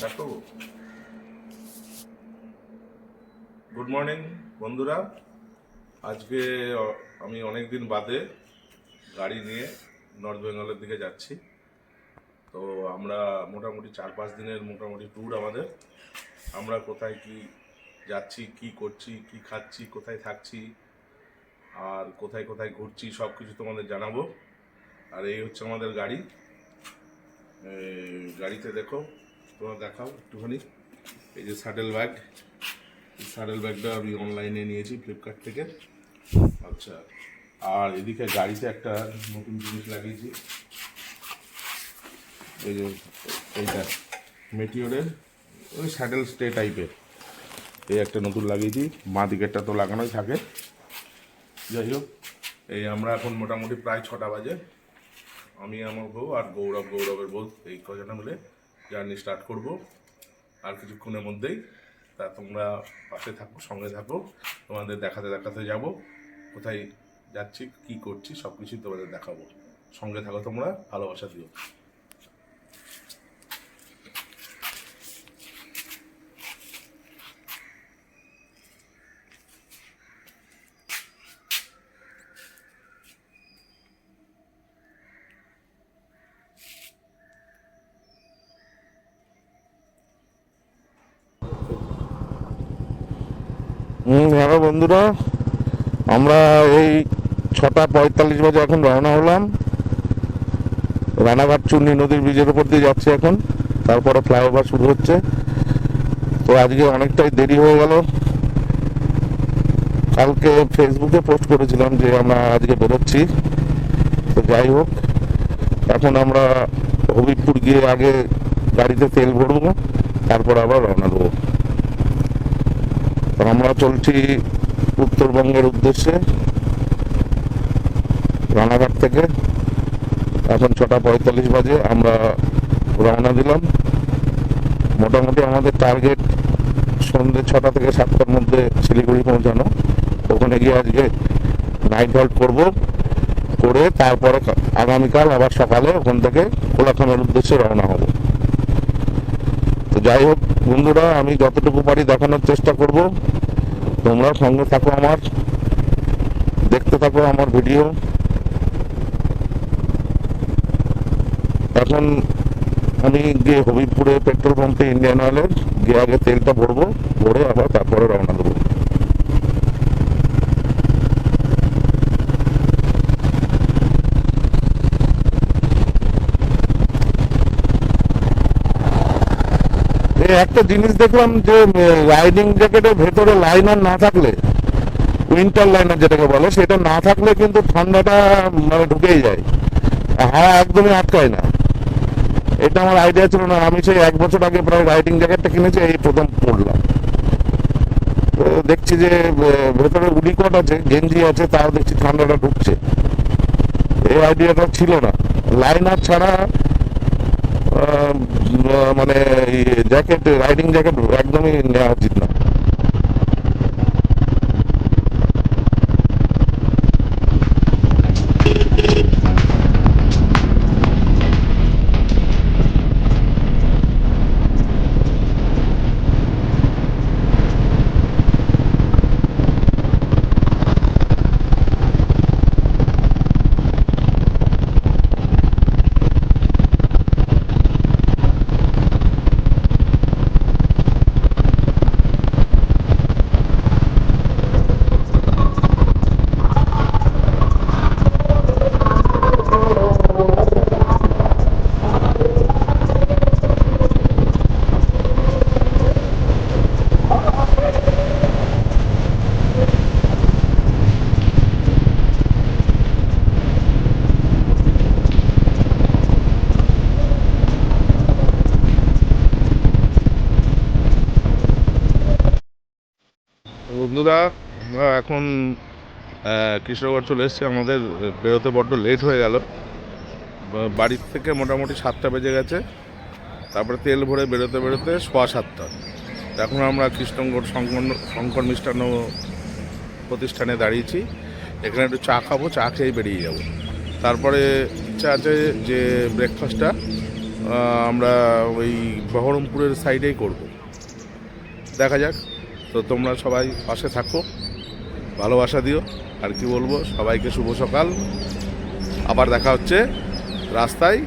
দেখো, good morning বন্ধুরা। আজকে আমি অনেক দিন বাদে গাড়ি নিয়ে নর্থ বেঙ্গলের দিকে যাচ্ছি। তো আমরা মোটামুটি 4-5 দিনের মোটামুটি ট্যুর আমাদের। আমরা কোথায় কি যাচ্ছি, কি করছি, কি খাচ্ছি, কোথায় থাকছি, আর কোথায় কোথায় ঘুরছি, সব কিছু তোমাদের জানাবো। আর এই হচ্ছে আমাদের গাড়ি। গাড়িতে দেখো, তোমরা দেখাও একটুখানি। এই যে স্যাডেল ব্যাগটা আমি অনলাইনে নিয়েছি ফ্লিপকার্ট থেকে। আচ্ছা, আর এদিকে গাড়িতে একটা নতুন জিনিস লাগিয়েছি। এই যে এইটা মেটিওরের ওই স্যাডেল স্টে টাইপের এই একটা নতুন লাগিয়েছি। বাঁ দিকেরটা তো লাগানোই থাকে। যাই হোক, এই আমরা এখন মোটামুটি প্রায় 6টা বাজে। আমি আমার বউ আর গৌরবের বউ এই কজনা মিলে জার্নি স্টার্ট করব আর কিছুক্ষণের মধ্যেই। তা তোমরা পাশে থাকো, সঙ্গে থাকো, তোমাদের দেখাতে দেখাতে যাব কোথায় যাচ্ছি, কি করছি, সব কিছুই তোমাদের দেখাবো। সঙ্গে থাকো তোমরা, ভালোবাসা দিও। হ্যালো বন্ধুরা, আমরা এই 6:45 বাজে এখন রওনা হলাম। রানাঘাট চূর্ণী নদীর ব্রিজের উপর দিয়ে যাচ্ছি এখন। তারপরে ফ্লাইওভার শুরু হচ্ছে। তো আজকে অনেকটাই দেরি হয়ে গেল। কালকে ফেসবুকে পোস্ট করেছিলাম যে আমরা আজকে বেরোচ্ছি। তো যাই হোক, এখন আমরা হবিবপুর গিয়ে আগে গাড়িতে তেল ভরবো, তারপর আবার রওনা দেবো। তো আমরা চলছি উত্তরবঙ্গের উদ্দেশ্যে রানাঘাট থেকে। এখন 6:45 বাজে, আমরা রওনা দিলাম। মোটামুটি আমাদের টার্গেট সন্ধ্যে 6টা থেকে 7টার মধ্যে শিলিগুড়ি পৌঁছানো। ওখানে গিয়ে আজকে নাইট হল্ট করব, করে তারপরে আগামীকাল আবার সকালে ওখান থেকে কোলাখামের উদ্দেশ্যে রওনা হব। তো যাই হোক বন্ধুরা, আমি যতটুকু পারি দেখানোর চেষ্টা করব। তোমরা সঙ্গে থাকো, আমার দেখতে থাকো আমার ভিডিও। এখন আমি গিয়ে হবিবপুরে পেট্রোল পাম্পে ইন্ডিয়ান অয়েলের গিয়ে আগে তেলটা ভরবো, ভরে আবার তারপরে রওনা দেবো। একটা জিনিস দেখলাম যে রাইডিং জ্যাকেটের ভেতরে লাইনার না থাকলে, উইন্টার লাইনার যেটাকে বলে, সেটা না থাকলে কিন্তু ঠান্ডাটা মানে ঢুকেই যায়, হাওয়া একদমই আটকায় না। এটা আমার আইডিয়া ছিল না। আমি সেই 1 বছর আগে প্রায় রাইডিং জ্যাকেটটা কিনেছি, এই প্রথম পড়লাম। তো দেখছি যে ভেতরে উডিকট আছে, গেঞ্জি আছে, তাও দেখছি ঠান্ডাটা ঢুকছে। এই আইডিয়াটা ছিল না। লাইনার ছাড়া মানে জ্যাকেট, রাইডিং জ্যাকেট একদমই নেওয়া উচিত না। বন্ধুরা, আমরা এখন কৃষ্ণগড় চলে এসেছি। আমাদের বেরোতে বড্ড লেট হয়ে গেল। বাড়ির থেকে মোটামুটি 7টা বেজে গেছে। তারপরে তেল ভরে বেরোতে বেরোতে 7:15। এখন আমরা কৃষ্ণগড় শঙ্কর মিষ্টান্ন প্রতিষ্ঠানে দাঁড়িয়েছি। এখানে একটু চা খাবো, চা খেয়েই বেরিয়ে যাব। তারপরে ইচ্ছা আছে যে ব্রেকফাস্টটা আমরা ওই বহরমপুরের সাইডেই করব, দেখা যাক। তো তোমরা সবাই পাশে থাকো, ভালোবাসা দিও। আর কি বলবো, সবাইকে শুভ সকাল। আবার দেখা হচ্ছে রাস্তায়,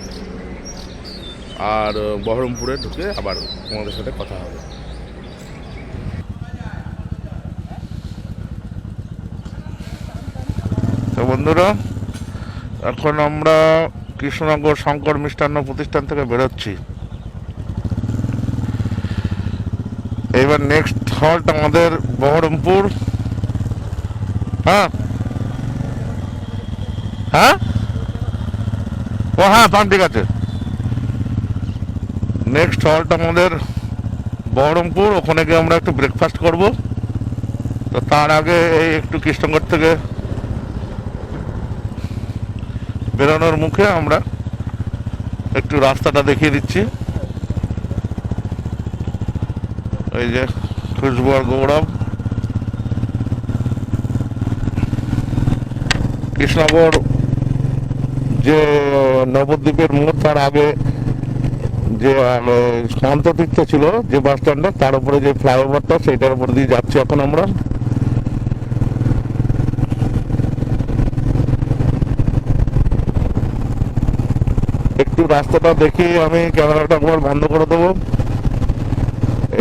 আর বহরমপুরে ঢুকে আবার তোমাদের সাথে কথা হবে। তো বন্ধুরা, এখন আমরা কৃষ্ণনগর শঙ্কর মিষ্টান্ন প্রতিষ্ঠান থেকে বেরোচ্ছি। এবার নেক্সট হল্ট আমাদের বহরমপুর। হ্যাঁ হ্যাঁ, ও হ্যাঁ, পান ঠিক আছে। নেক্সট হল্ট আমাদের বহরমপুর, ওখানে গিয়ে আমরা একটু ব্রেকফাস্ট করব। তো তার আগে এই একটু কৃষ্ণনগর থেকে বেরোনোর মুখে আমরা একটু রাস্তাটা দেখিয়ে দিচ্ছি। এই যে খুশবু আর গৌরব, কৃষ্ণনগর যে নবদ্বীপের মোড়, তার আগে যে শান্ততীর্থ ছিল যে বাস স্ট্যান্ডটা, তার উপরে যে ফ্লাইওভারটা, সেইটার উপর দিয়ে যাচ্ছি এখন আমরা। একটু রাস্তাটা দেখি, আমি ক্যামেরাটা একবার বন্ধ করে দেবো।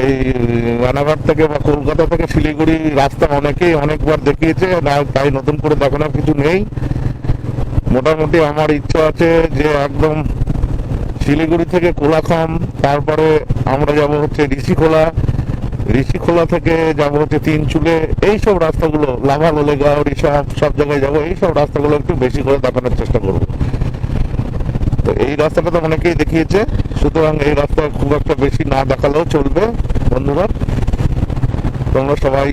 এই রানাঘাট থেকে বা কলকাতা থেকে শিলিগুড়ি রাস্তা অনেকেই অনেকবার দেখিয়েছে, না তাই নতুন করে দেখানোর কিছু নেই। মোটামুটি আমার ইচ্ছা আছে যে একদম শিলিগুড়ি থেকে কোলাখাম, তারপরে আমরা যাব হচ্ছে ঋষিখোলা থেকে যাব হচ্ছে তিনচুলে, এইসব রাস্তাগুলো, লাভা লোলেগাঁও, সব জায়গায় যাবো। এইসব রাস্তাগুলো একটু বেশি করে দেখানোর চেষ্টা করবো। তো এই রাস্তাটা তো অনেকেই দেখিয়েছে, সুতরাং এই রাস্তা খুব একটা বেশি না দেখালেও চলবে। বন্ধুরা, তোমরা সবাই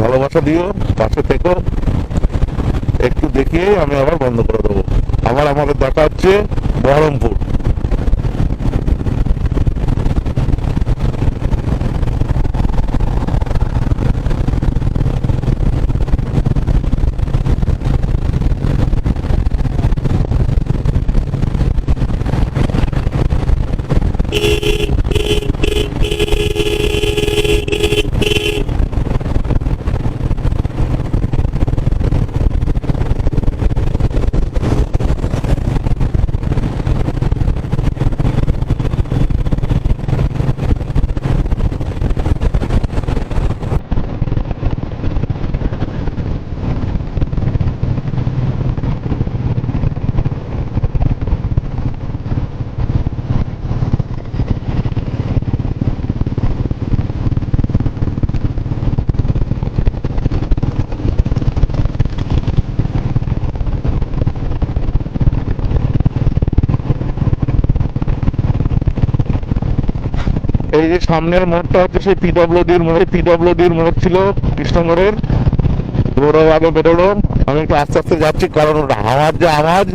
ভালোবাসা দিও, পাশে থেকো। একটু দেখিয়ে আমি আবার বন্ধ করে দেবো। আবার আমাদের দেখা হচ্ছে বহরমপুর। এই যে সামনের মোড়টা হচ্ছে সেই পিডব্লিউডির মোড় ছিল কৃষ্ণনগরের। গৌরব আগে বেরোলো, আমি একটু আস্তে আস্তে যাচ্ছি, কারণ হাওয়ার যে আওয়াজ,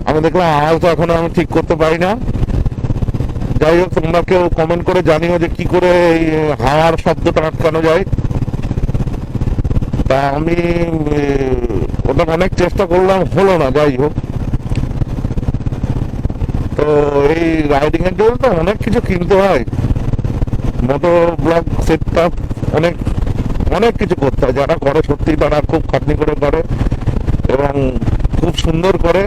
আমি দেখলাম আওয়াজটা এখনো আমি ঠিক করতে পারি না। যাই হোক, তোমরা কেউ কমেন্ট করে জানিও যে কি করে এই হাওয়ার শব্দটা আটকানো যায়। তা আমি ওটা অনেক চেষ্টা করলাম, হলো না। যাই হোক, তো এই রাইডিং এর জন্য তো অনেক কিছু কিনতে হয়, মোটো ব্লগ সেটআপ, অনেক অনেক কিছু করতে হয়। যারা করে সত্যি তারা খুব খাটনি করে করে এবং খুব সুন্দর করে।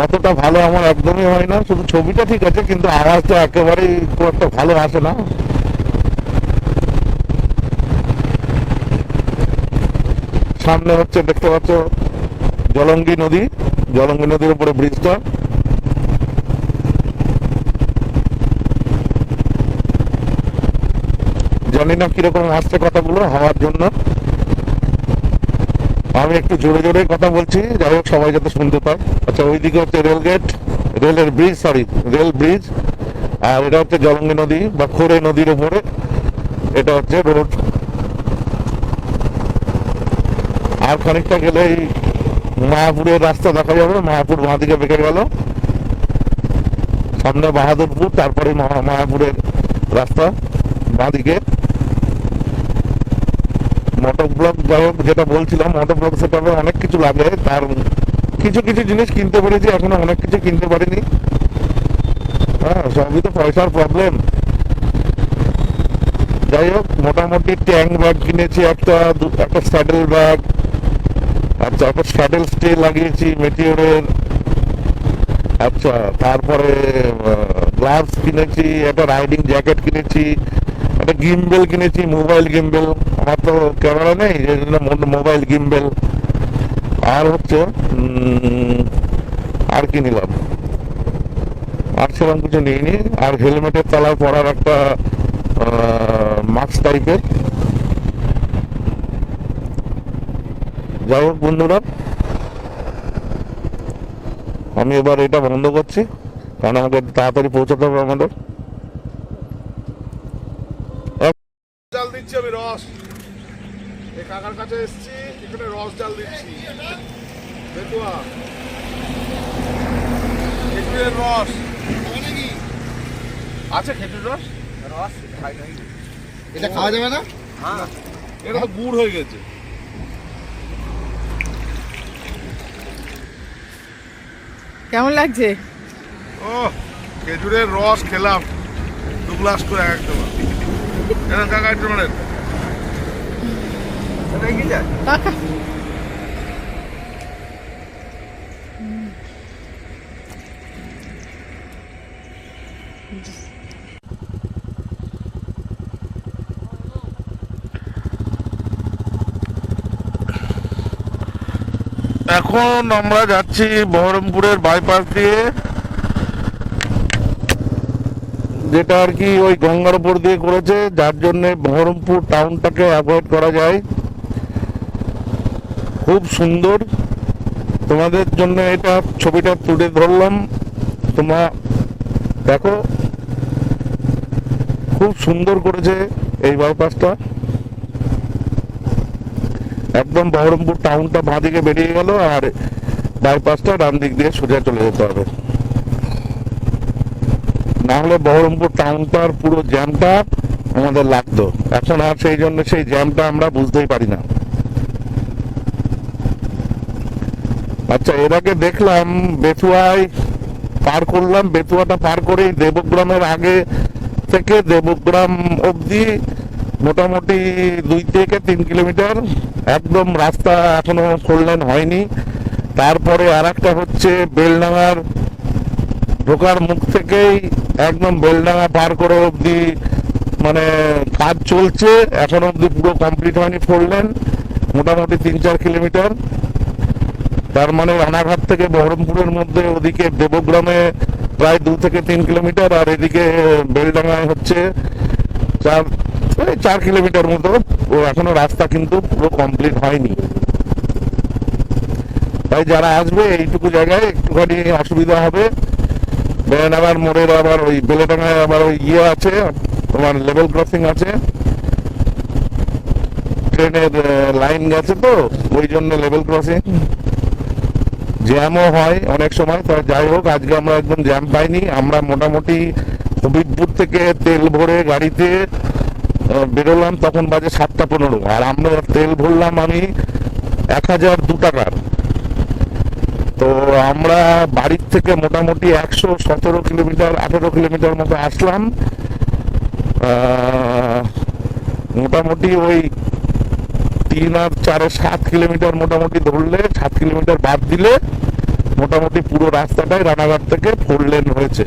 অতটা ভালো আমার একদমই হয় না, শুধু ছবিটা ঠিক আছে, কিন্তু আওয়াজটা একেবারেই খুব একটা ভালো আসে না। সামনে হচ্ছে দেখতে পাচ্ছ জলঙ্গি নদীর উপরে ব্রিজটা। জানি না কিরকম আসছে কথাগুলো হাওয়ার জন্য, আমি একটু জোরে জোরে কথা বলছি, যাই হোক সবাই যাতে শুনতে পায়। আচ্ছা, ওইদিকে হচ্ছে রেলের রেল ব্রিজ, আর এটা হচ্ছে জলঙ্গি নদী বা খোরে নদীর উপরে, এটা হচ্ছে রোড। আর খানিকটা গেলেই মায়াপুরের রাস্তা দেখা যাবে। মায়াপুর বাঁ দিকে বেঁকে গেল, সামনে বাহাদুরপুর, তারপরে মায়াপুরের রাস্তা বাঁ দিকে। মোটর ব্লক, যাই হোক যেটা বলছিলাম, মোটর ব্লক সেটা অনেক কিছু লাগে। তার কিছু কিছু জিনিস কিনতে পেরেছি, এখনো অনেক কিছু কিনতে পারিনি। হ্যাঁ, সবই তো পয়সার প্রবলেম। যাই হোক, মোটামুটি ট্যাঙ্ক ব্যাগ কিনেছি, একটা স্যাডেল ব্যাগ, আচ্ছা একটা স্যাডেল স্টে লাগিয়েছি মেটিওরের, আচ্ছা তারপরে গ্লাভস কিনেছি, একটা রাইডিং জ্যাকেট কিনেছি, একটা গিম্বেল কিনেছি, মোবাইল গিম্বেল। আমার তো ক্যামেরা নেই, এই জন্য মোবাইল গিম্বেল। আর হচ্ছে আর কি নিলাম, আর সেরকম কিছু নিইনি। আর হেলমেটের তলায় পরার একটা মাস্ক টাইপের। যাই হোক বন্ধুরা, আমি এবার এটা বন্ধ করছি, কারণ আমাকে তাড়াতাড়ি পৌঁছাতে হবে আমাদের। জাল দিচ্ছি আমি, রস এই কাকার কাছে এসেছি, এখানে রস জাল দিচ্ছি। বেতুয়া খেজুরের রস আছে, খেজুর রস খাই নাই। এটা খাওয়া যাবে না? হ্যাঁ, এটা তো গুড় হয়ে গেছে। কেমন লাগছে? ও, খেজুরের রস খেলাম 2 গ্লাস করে এক একটা। এটা কাকা একটু মানে কাকা এখন আমরা যাচ্ছি বহরমপুরের বাইপাস দিয়ে, যেটা আর কি ওই গঙ্গার উপর দিয়ে করেছে, যার জন্য বহরমপুর টাউনটাকে অ্যাভয়েড করা যায়। খুব সুন্দর, তোমাদের জন্য এটা ছবিটা তুলে ধরলাম, তোমরা দেখো খুব সুন্দর করেছে এই বাইপাসটা। একদম বহরমপুর টাউনটা বাঁ দিকে বেরিয়ে গেল, আর বাইপাসটা ডান দিক দিয়ে সোজা চলে যেতে হবে। না হলে বহরমপুর টাউনটার পুরো জ্যামটা আমাদের লাগতো, এখন আর সেই জন্য সেই জ্যামটা আমরা বুঝতেই পারি না। আচ্ছা, এর আগে দেখলাম বেতুয়ায় পার করলাম, বেতুয়াটা পার করেই দেবগ্রামের আগে থেকে দেবগ্রাম অবধি মোটামুটি 2 থেকে 3 কিলোমিটার একদম রাস্তা এখনো 4 লেন হয়নি। তারপরে আর একটা হচ্ছে বেলডাঙার ঢোকার মুখ থেকেই একদম বেলডাঙা পার করে অবধি মানে কাজ চলছে, এখন অবধি পুরো কমপ্লিট হয়নি 4 লেন, মোটামুটি 3-4 কিলোমিটার। তার মানে রানাঘাট থেকে বহরমপুরের মধ্যে ওদিকে দেবগ্রামে প্রায় 2 থেকে 3 কিলোমিটার, আর এদিকে বেলডাঙায় হচ্ছে 4 কিলোমিটার মতো। এখনো রাস্তা কিন্তু পুরো কমপ্লিট হয়নি। তাই যারা আসবে এইটুকু জায়গায় একটুখানি অসুবিধা হবে। বেলডাঙার মোড়ের আবার ওই বেলেডাঙায় আবার ওই ইয়ে আছে, তোমার লেভেল ক্রসিং আছে, ট্রেনের লাইন গেছে, তো ওই জন্য লেভেল ক্রসিং জ্যামও হয় অনেক সময়। তো যাই হোক, আজকে আমরা একদম জ্যাম পাইনি। আমরা মোটামুটি হবিবপুর থেকে তেল ভরে গাড়িতে বেরোলাম, তখন বাজে 7:15, আর আমরা তেল ভরলাম আমি 1002 টাকার। তো আমরা বাড়ির থেকে মোটামুটি 117 কিলোমিটার 18 কিলোমিটার মতো আসলাম। মোটামুটি ওই 3 আর 4 7 কিলোমিটার মোটামুটি ধরলে, 7 কিলোমিটার বাদ দিলে মোটামুটি পুরো রাস্তাটাই রানাঘাট থেকে 4 লেন হয়েছে,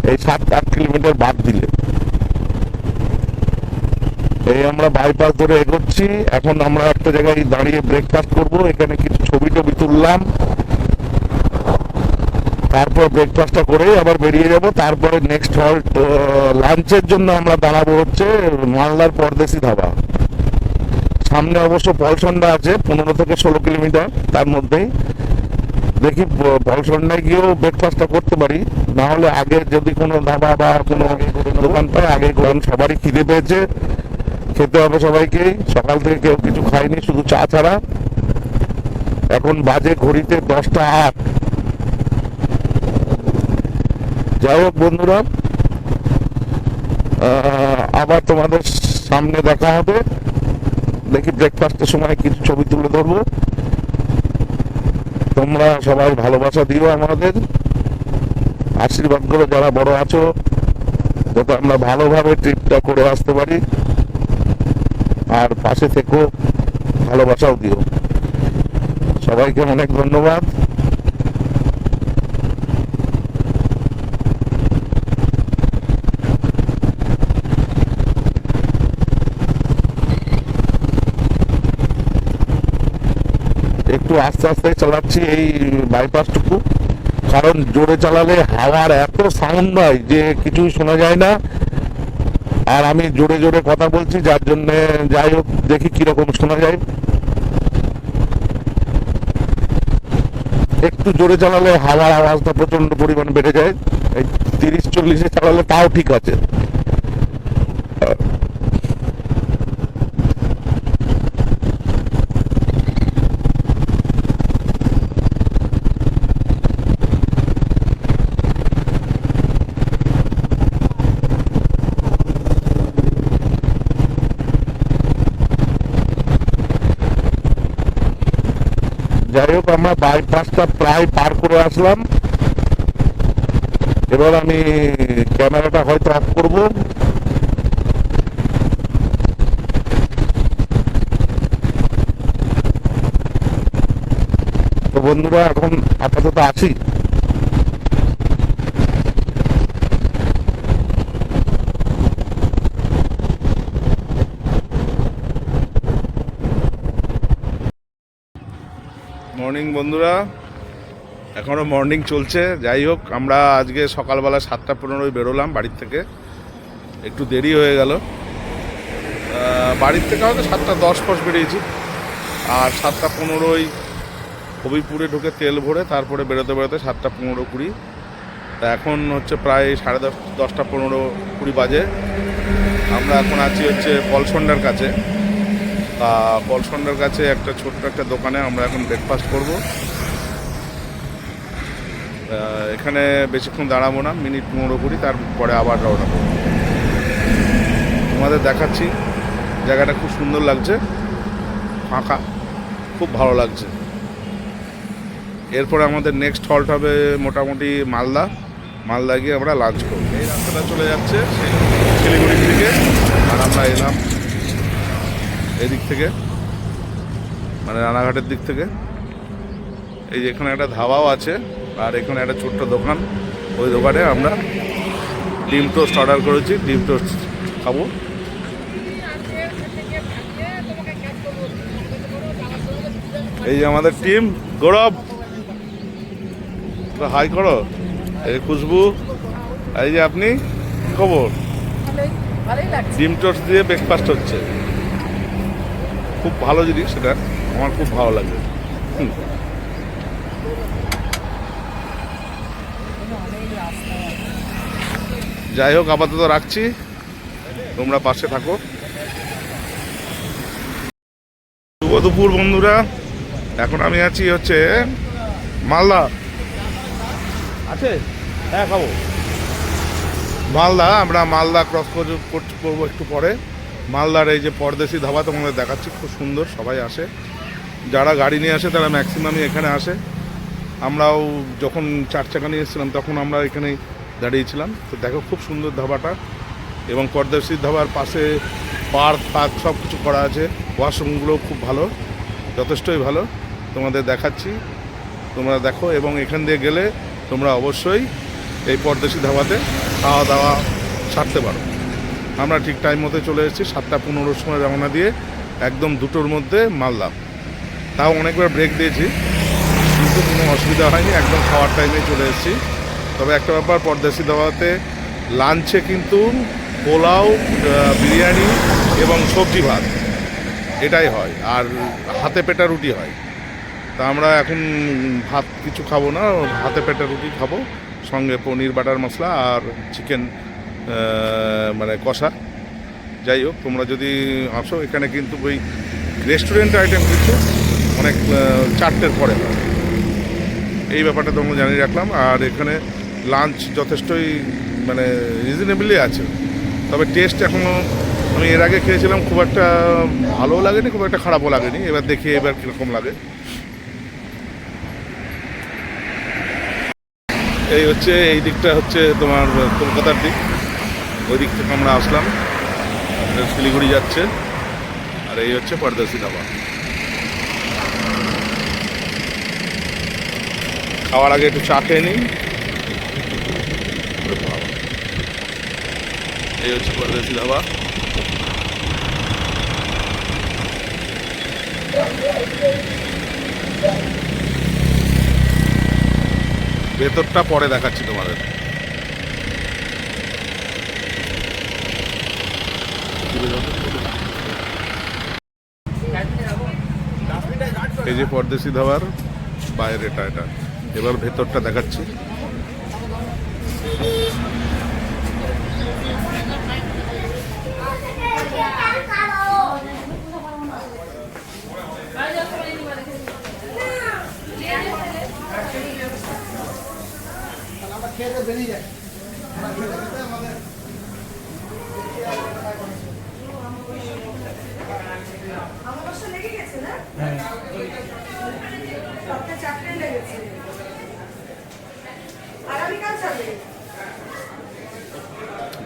এই 7-8 কিলোমিটার বাদ দিলে। এই আমরা বাইপাস ধরে এগোচ্ছি। এখন আমরা একটা জায়গায় দাঁড়িয়ে ব্রেকফাস্ট করব, এখানে কিছু ছবি টবি তুললাম, তারপর ব্রেকফাস্টটা করে আবার বেরিয়ে যাব। তারপরে নেক্সট হল্ট লাঞ্চের জন্য আমরা দাঁড়াবো হচ্ছে মালদার পরদেশি ধাবা। সামনে অবশ্য পলসন্ডা আছে 15 থেকে 16 কিলোমিটার, তার মধ্যেই দেখি পলসন্ডায় গিয়েও ব্রেকফাস্টটা করতে পারি, না হলে আগে যদি কোনো ধাবা বা কোনো দোকান পায় আগে, কারণ সবারই খিদে পেয়েছে, খেতে হবে সবাইকেই। সকাল থেকে কেউ কিছু খায়নি, শুধু চা ছাড়া। এখন বাজে ঘড়িতে 10টা 8। যাই হোক বন্ধুরা, আবার তোমাদের সামনে দেখা হবে। দেখি ব্রেকফাস্টের সময় কিছু ছবি তুলে ধরবো। তোমরা সবাই ভালোবাসা দিও আমাদের। আশীর্বাদ করো যারা বড় আছো, যাতে আমরা ভালোভাবে ট্রিপটা করে আসতে পারি। আর পাশে থেকো, ভালোবাসাও দিও। সবাইকে অনেক ধন্যবাদ। একটু আস্তে আস্তে চালাচ্ছি এই বাইপাসটুকু, কারণ জোরে চালালে হাওয়ার এত সাউন্ড হয় যে কিছুই শোনা যায় না। আর আমি জোরে জোরে কথা বলছি, যার জন্য যাই হোক দেখি কিরকম শোনা যায়। একটু জোরে চালালে হাওয়ার আওয়াজটা প্রচন্ড পরিমাণ বেড়ে যায়। এই 30-40-এ চালালে তাও ঠিক আছে। যাই হোক, আমরা বাইপাসটা প্রায় পার করে আসলাম। এবার আমি ক্যামেরাটা হয়তো অফ করব। তো বন্ধুরা, এখন আপাতত আছি। মর্নিং বন্ধুরা, এখনও মর্নিং চলছে। যাই হোক, আমরা আজকে সকালবেলা 7:15 বেরোলাম বাড়ির থেকে। একটু দেরি হয়ে গেল। বাড়ির থেকে হয়তো 7:10 বেরিয়েছি, আর 7:15 হবিপুরে ঢুকে তেল ভরে তারপরে বেরোতে বেরোতে 7:15-20। তা এখন হচ্ছে প্রায় 10:30-10:15-20 বাজে। আমরা এখন আছি হচ্ছে পলসন্ডার কাছে। পলসন্ডার কাছে একটা ছোট্ট একটা দোকানে আমরা এখন ব্রেকফাস্ট করব। এখানে বেশিক্ষণ দাঁড়াবো না, মিনিট 15-20, তারপরে আবার রওনা করবো। তোমাদের দেখাচ্ছি, জায়গাটা খুব সুন্দর লাগছে, ফাঁকা, খুব ভালো লাগছে। এরপরে আমাদের নেক্সট হল্ট হবে মোটামুটি মালদা গিয়ে আমরা লাঞ্চ করব। এই রাস্তাটা চলে যাচ্ছে শিলিগুড়ির দিকে, আর আমরা এলাম এদিক থেকে, মানে রানাঘাটের দিক থেকে। এই যে এখানে একটা ধাবাও আছে, আর এখানে একটা ছোট্ট দোকান। ওই দোকানে আমরা ডিম টোস্ট অর্ডার করেছি, ডিম টোস্ট খাবো। এই যে আমাদের টিম, গৌরব হাই করো, এই খুশবু, এই যে আপনি, কি খবর? ডিম টোস্ট দিয়ে ব্রেকফাস্ট হচ্ছে, খুব ভালো জিনিস, সেটা আমার খুব ভালো লাগে। যাই হোক, আপাতত রাখছি, তোমরা পাশে থাকো। শুভ দুপুর বন্ধুরা, এখন আমি আছি হচ্ছে মালদা আছে, হ্যাঁ খাবো মালদা। আমরা মালদা ক্রস করবো একটু পরে। মালদার এই যে পরদেশি ধাবা তোমাদের দেখাচ্ছি, খুব সুন্দর, সবাই আসে। যারা গাড়ি নিয়ে আসে তারা ম্যাক্সিমামই এখানে আসে। আমরাও যখন 4 চাকা নিয়ে এসেছিলাম তখন আমরা এখানেই দাঁড়িয়েছিলাম। তো দেখো, খুব সুন্দর ধাবাটা, এবং পরদেশি ধাবার পাশে পার্ক সব কিছু করা আছে। ওয়াশরুমগুলো খুব ভালো, যথেষ্টই ভালো, তোমাদের দেখাচ্ছি, তোমরা দেখো। এবং এখান দিয়ে গেলে তোমরা অবশ্যই এই পরদেশি ধাবাতে খাওয়া দাওয়া সারতে পারো। আমরা ঠিক টাইম মতো চলে এসেছি, 7:15 সময় রওনা দিয়ে একদম 2টোর মধ্যে মালদা। তাও অনেকবার ব্রেক দিয়েছি, কিন্তু কোনো অসুবিধা হয়নি, একদম খাওয়ার টাইমে চলে এসেছি। তবে একটা ব্যাপার, পরদেশি ধাবাতে লাঞ্চে কিন্তু পোলাও, বিরিয়ানি এবং সবজি ভাত এটাই হয়, আর হাতে পেটা রুটি হয়। তা আমরা এখন ভাত কিছু খাবো না, হাতে পেটা রুটি খাবো, সঙ্গে পনির বাটার মশলা আর চিকেন মানে কষা। যাই হোক, তোমরা যদি আসো, এখানে কিন্তু ওই রেস্টুরেন্ট আইটেম কিন্তু অনেক 4টের পরে হয়, এই ব্যাপারটা তোমরা জানিয়ে রাখলাম। আর এখানে লাঞ্চ যথেষ্টই মানে রিজনেবলই আছে। তবে টেস্ট এখনও, আমি এর আগে খেয়েছিলাম, খুব একটা ভালোও লাগেনি, খুব একটা খারাপও লাগেনি। এবার দেখি এবার কীরকম লাগে। এই হচ্ছে এই দিকটা হচ্ছে তোমার কলকাতার দিক, ওই দিক থেকে আমরা আসলাম, এটা শিলিগুড়ি যাচ্ছে। আর এই হচ্ছে পরদেশি ধাবা। খাওয়ার আগে একটু চা খেয়ে নিই। এই হচ্ছে পরদেশি ধাবা। ভেতরটা পরে দেখাচ্ছি তোমাদের। এই যে পরদেশি ধাবার বাইরেটা এটা, এবার ভেতরটা দেখাচ্ছি।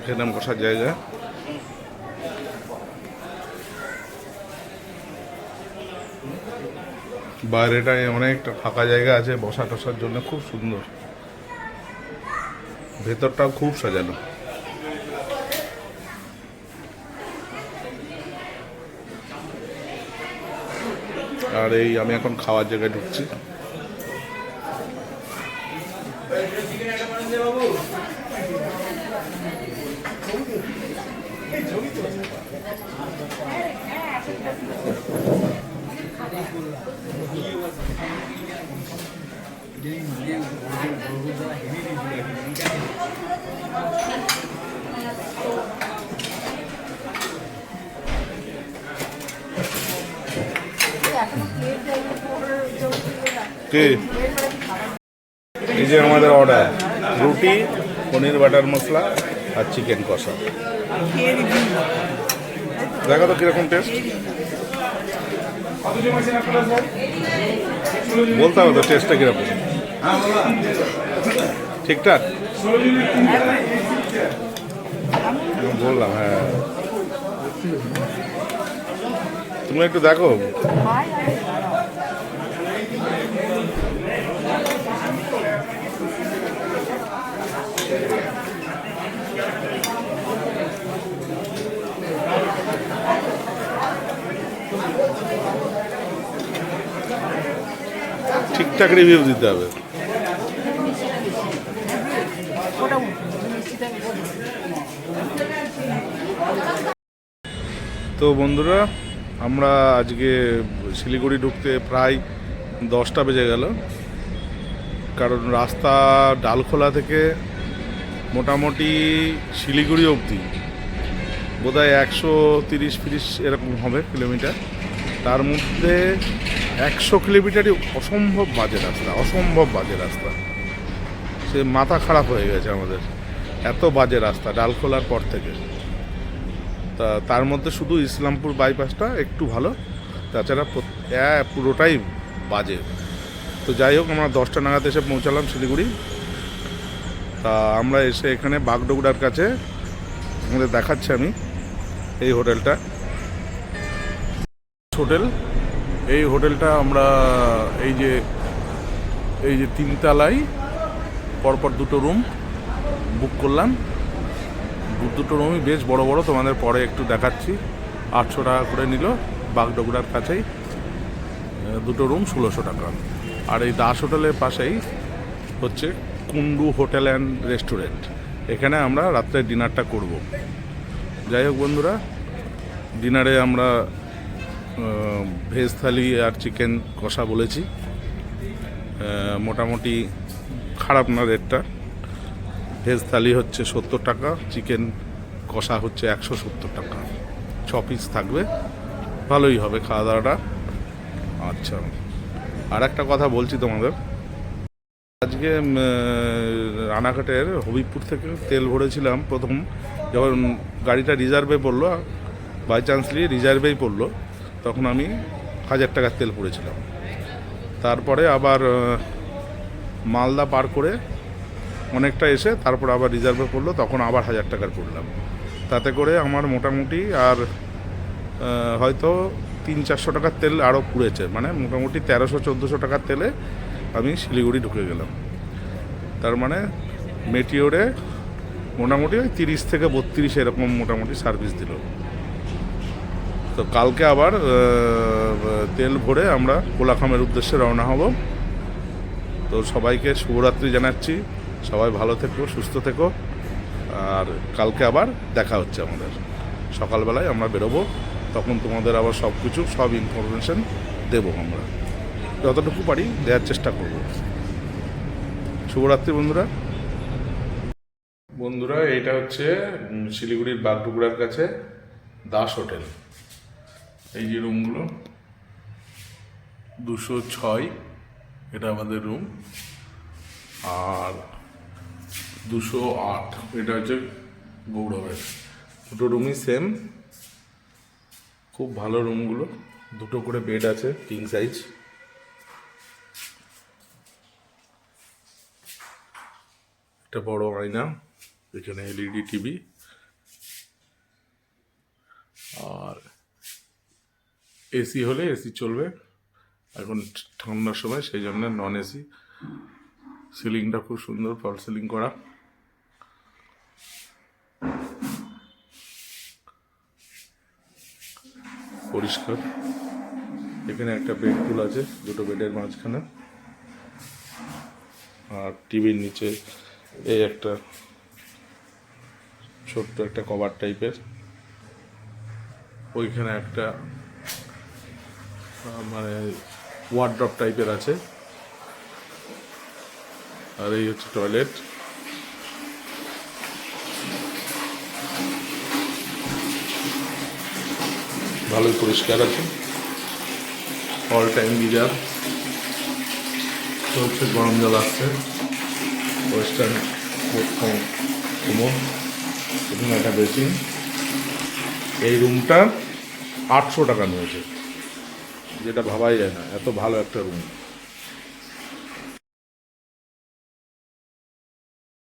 খেলাম বসার জায়গা। বাইরেটায় অনেকটা ফাঁকা জায়গা আছে বসা টসার জন্য, খুব সুন্দর। ভেতরটাও খুব সাজানো। আর এই আমি এখন খাওয়ার জায়গায় ঢুকছি। কে এই যে আমাদের অর্ডার, রুটি, পনির বাটার মশলা আর চিকেন কষা। দেখো তো কিরকম টেস্ট, বলতে হবে তো টেস্টটা কিরকম। ঠিকঠাক বললাম। হ্যাঁ, তুমি একটু দেখো। ঠিকঠাক রিভিউ দিতে হবে। তো বন্ধুরা, আমরা আজকে শিলিগুড়ি ঢুকতে প্রায় 10টা বেজে গেল, কারণ রাস্তা ডালখোলা থেকে মোটামুটি শিলিগুড়ি অবধি বোধহয় 130-140 এরকম হবে কিলোমিটার। তার মধ্যে 100 কিলোমিটারই অসম্ভব বাজে রাস্তা, অসম্ভব বাজে রাস্তা। সে মাথা খারাপ হয়ে গেছে আমাদের, এত বাজে রাস্তা ডালখোলার পর থেকে। তা তার মধ্যে শুধু ইসলামপুর বাইপাসটা একটু ভালো, তাছাড়া পুরোটাই বাজে। তো যাই হোক, আমরা 10টা নাগাদ এসে পৌঁছালাম শিলিগুড়ি। তা আমরা এসে এখানে বাগডোগরার কাছে আমাদের দেখাচ্ছি আমি এই হোটেলটা, হোটেল। এই হোটেলটা আমরা এই যে 3 তলায় পরপর 2টো রুম বুক করলাম। 2টো রুমই বেশ বড় বড়, তোমাদের পরে একটু দেখাচ্ছি। 800 টাকা করে নিল বাগডোগরার কাছেই, 2টো রুম 1600 টাকা। আর এই দাস হোটেলের পাশেই হচ্ছে কুন্ডু হোটেল অ্যান্ড রেস্টুরেন্ট, এখানে আমরা রাত্রে ডিনারটা করব। যাই হোক বন্ধুরা, ডিনারে আমরা ভেজ থালি আর চিকেন কষা বলেছি। মোটামুটি খারাপ না রেটটা। ভেজ থালি হচ্ছে 70 টাকা, চিকেন কষা হচ্ছে 170 টাকা, 6 পিস থাকবে, ভালোই হবে খাওয়া দাওয়াটা। আচ্ছা, আর একটা কথা বলছি তোমাদের, আজকে রানাঘাটের হবিবপুর থেকে তেল ভরেছিলাম। প্রথম যখন গাড়িটা রিজার্ভে পড়লো, বাই চান্সলি রিজার্ভেই পড়লো, তখন আমি 1000 টাকার তেল পুড়েছিলাম। তারপরে আবার মালদা পার করে অনেকটা এসে তারপর আবার রিজার্ভে পড়লো, তখন আবার 1000 টাকার পড়লাম। তাতে করে আমার মোটামুটি আর হয়তো 300-400 টাকার তেল আরও পুড়েছে, মানে মোটামুটি 1300-1400 টাকার তেলে আমি শিলিগুড়ি ঢুকে গেলাম। তার মানে মেটিওরে মোটামুটি ওই 30 থেকে 32 এরকম মোটামুটি সার্ভিস দিল। তো কালকে আবার তেল ভরে আমরা কোলাখামের উদ্দেশ্যে রওনা হব। তো সবাইকে শুভরাত্রি জানাচ্ছি, সবাই ভালো থেকো, সুস্থ থেকো, আর কালকে আবার দেখা হচ্ছে আমাদের। সকালবেলায় আমরা বেরোবো, তখন তোমাদের আবার সব ইনফরমেশন দেবো, আমরা যতটুকু পারি দেওয়ার চেষ্টা করব। শুভরাত্রি বন্ধুরা। বন্ধুরা, এটা হচ্ছে শিলিগুড়ির বাগডুগরার কাছে দাস হোটেল। এই যে রুমগুলো 206, এটা আমাদের রুম, আর 208 এটা হচ্ছে গৌরবের। দুটো রুমই সেম, খুব ভালো রুমগুলো, দুটো করে বেড আছে, কিং সাইজ। একটা বড় আয়না, এখানে এলইডি টিভি, আর এসি হলে এসি চলবে, এখন ঠান্ডার সময় সেই জন্য নন এসি। সিলিংটা খুব সুন্দর, ফল সিলিং করা। পরিষ্কার। এখানে একটা বেড টুল আছে, দুটো বেডের মাঝখানে, আর টিভির নিচে এই একটা ছোট্ট একটা কভার টাইপের, ওইখানে একটা মানে ওয়ার্ড্রপ টাইপের আছে, আর এই হচ্ছে টয়লেট। ভালোই পরিষ্কার আছে, অল টাইম গিজার হচ্ছে, গরম জল আসছে, ওয়েস্টার্ন কুমোর, এখানে একটা বেসিন। এই রুমটা 800 টাকা নিয়েছে, যেটা ভাবাই যায় না, এত ভালো একটা রুম।